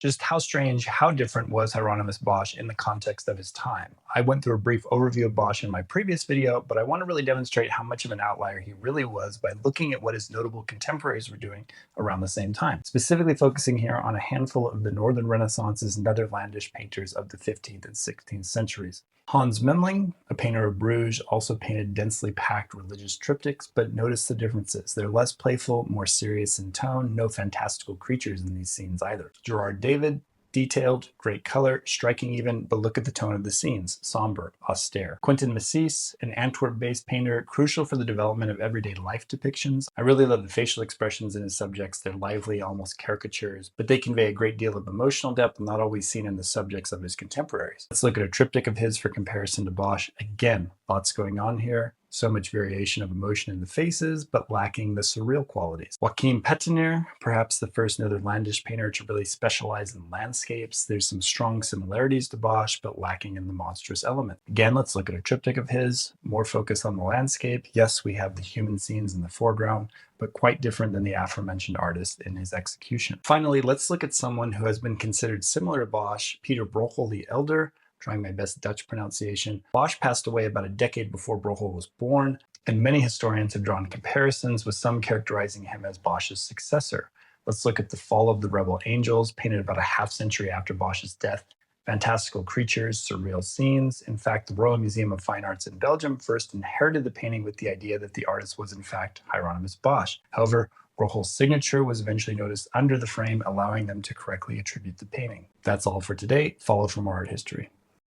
Just how strange, how different was Hieronymus Bosch in the context of his time? I went through a brief overview of Bosch in my previous video, but I want to really demonstrate how much of an outlier he really was by looking at what his notable contemporaries were doing around the same time, specifically focusing here on a handful of the Northern Renaissance's Netherlandish painters of the 15th and 16th centuries. Hans Memling, a painter of Bruges, also painted densely packed religious triptychs, but notice the differences. They're less playful, more serious in tone, no fantastical creatures in these scenes either. Gerard David, detailed, great color, striking even, but look at the tone of the scenes, somber, austere. Quentin Massys, an Antwerp-based painter, crucial for the development of everyday life depictions. I really love the facial expressions in his subjects. They're lively, almost caricatures, but they convey a great deal of emotional depth not always seen in the subjects of his contemporaries. Let's look at a triptych of his for comparison to Bosch. Again, lots going on here. So much variation of emotion in the faces, but lacking the surreal qualities. Joachim Pettener, perhaps the first Netherlandish painter to really specialize in landscapes. There's some strong similarities to Bosch, but lacking in the monstrous element. Again, let's look at a triptych of his, more focused on the landscape. Yes, we have the human scenes in the foreground, but quite different than the aforementioned artist in his execution. Finally, let's look at someone who has been considered similar to Bosch, Peter Brochel the Elder, trying my best Dutch pronunciation. Bosch passed away about a decade before Brochel was born, and many historians have drawn comparisons, with some characterizing him as Bosch's successor. Let's look at The Fall of the Rebel Angels, painted about a half century after Bosch's death. Fantastical creatures, surreal scenes. In fact, the Royal Museum of Fine Arts in Belgium first inherited the painting with the idea that the artist was in fact Hieronymus Bosch. However, Brochel's signature was eventually noticed under the frame, allowing them to correctly attribute the painting. That's all for today. Follow for more art history.